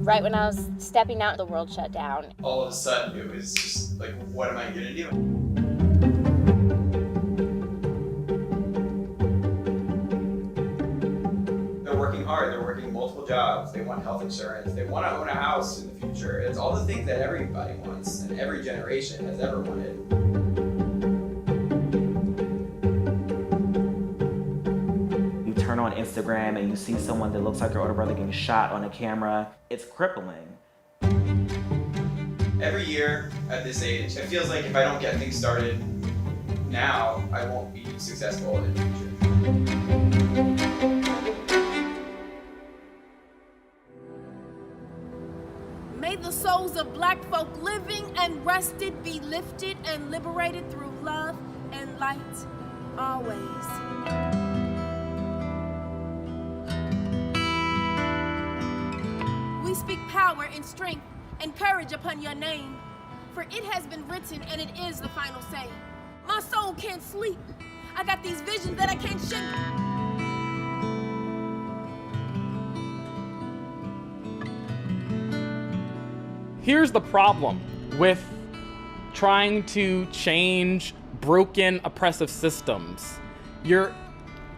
Right when I was stepping out, the world shut down. All of a sudden, it was just like, what am I gonna do? They're working hard, they're working multiple jobs, they want health insurance, they want to own a house in the future. It's all the things that everybody wants and every generation has ever wanted. You turn on Instagram and you see someone that looks like your older brother getting shot on a camera. It's crippling. Every year at this age, it feels like if I don't get things started now, I won't be successful in the future. May the souls of black folk living and rested be lifted and liberated through love and light always. We speak power and strength and courage upon your name, for it has been written and it is the final say. My soul can't sleep. I got these visions that I can't shake. Here's the problem with trying to change broken, oppressive systems. You're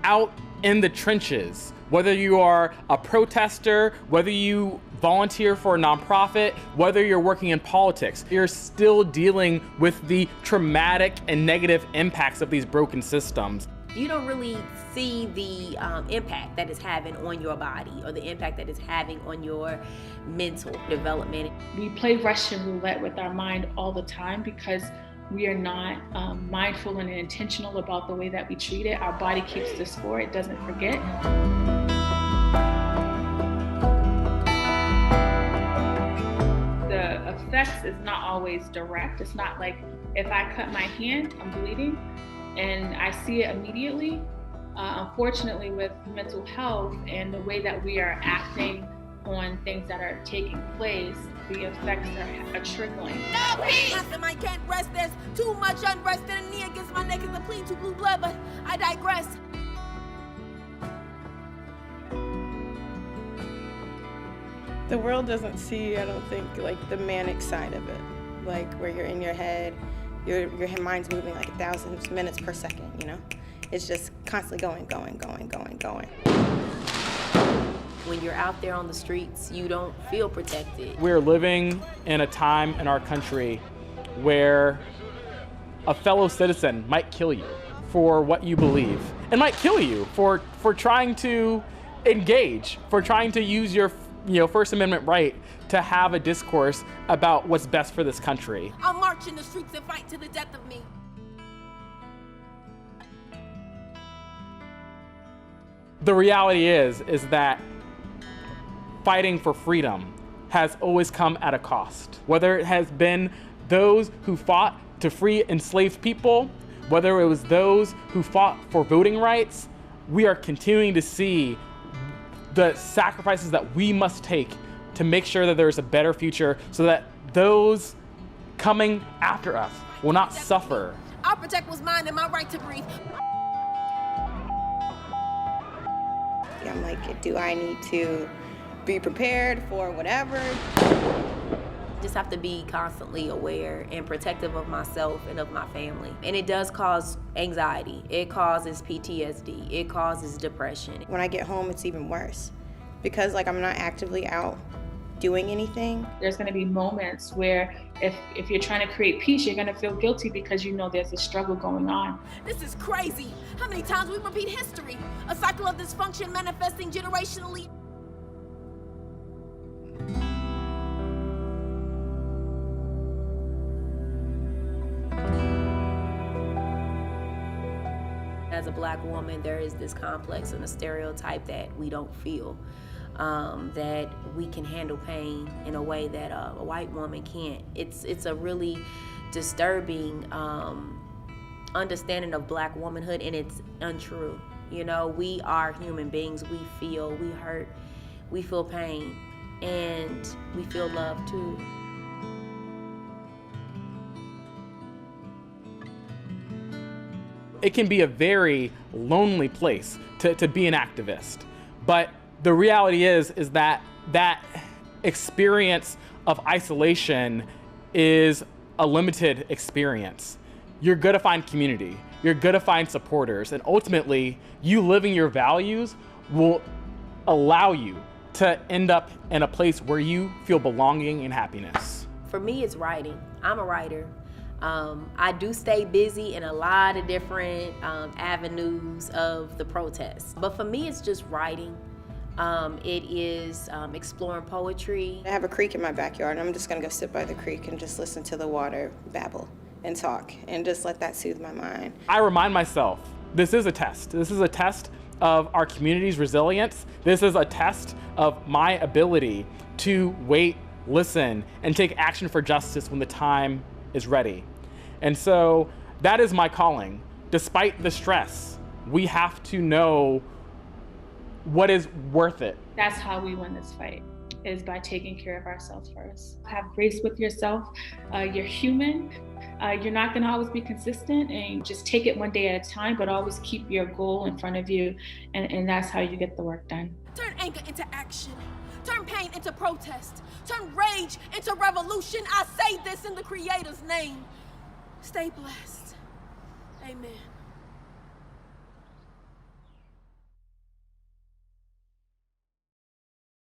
out in the trenches, whether you are a protester, whether you volunteer for a nonprofit, whether you're working in politics, you're still dealing with the traumatic and negative impacts of these broken systems. You don't really see the impact that it's having on your body or the impact that it's having on your mental development. We play Russian roulette with our mind all the time because we are not mindful and intentional about the way that we treat it. Our body keeps the score, it doesn't forget. The effects is not always direct. It's not like if I cut my hand, I'm bleeding, and I see it immediately. Unfortunately, with mental health and the way that we are acting on things that are taking place, the effects are trickling. No peace! I can't rest. There's too much unrest and a knee against my neck is a plea to blue blood, but I digress. The world doesn't see, I don't think, like the manic side of it, like where you're in your head, your mind's moving like 1,000 minutes per second, you know? It's just constantly going. When you're out there on the streets, you don't feel protected. We're living in a time in our country where a fellow citizen might kill you for what you believe, and might kill you for trying to engage, for trying to use your First Amendment right to have a discourse about what's best for this country. I'll march in the streets and fight to the death of me. The reality is that fighting for freedom has always come at a cost. Whether it has been those who fought to free enslaved people, whether it was those who fought for voting rights, we are continuing to see the sacrifices that we must take to make sure that there's a better future so that those coming after us will not suffer. I'll protect what's mine and my right to breathe. I'm like, do I need to be prepared for whatever? Just have to be constantly aware and protective of myself and of my family. And it does cause anxiety. It causes PTSD. It causes depression. When I get home, it's even worse because like I'm not actively out doing anything. There's going to be moments where if you're trying to create peace, you're going to feel guilty because you know there's a struggle going on. This is crazy. How many times we repeat history? A cycle of dysfunction manifesting generationally. As a black woman, there is this complex and a stereotype that we don't feel, that we can handle pain in a way that a white woman can't. It's a really disturbing understanding of black womanhood, and it's untrue. You know, we are human beings. We feel, we hurt, we feel pain, and we feel love too. It can be a very lonely place to be an activist. But the reality is that experience of isolation is a limited experience. You're gonna find community, you're gonna find supporters, and ultimately, you living your values will allow you to end up in a place where you feel belonging and happiness. For me, it's writing. I'm a writer. I do stay busy in a lot of different avenues of the protest. But for me, it's just writing. It is exploring poetry. I have a creek in my backyard, and I'm just gonna go sit by the creek and just listen to the water babble and talk and just let that soothe my mind. I remind myself, this is a test. This is a test of our community's resilience. This is a test of my ability to wait, listen, and take action for justice when the time is ready. And so that is my calling. Despite the stress, we have to know what is worth it. That's how we win this fight, is by taking care of ourselves first. Have grace with yourself. You're human. You're not gonna always be consistent, and just take it one day at a time, but always keep your goal in front of you, and that's how you get the work done. Turn anger into action. Turn pain into protest. Turn rage into revolution. I say this in the Creator's name. Stay blessed. Amen.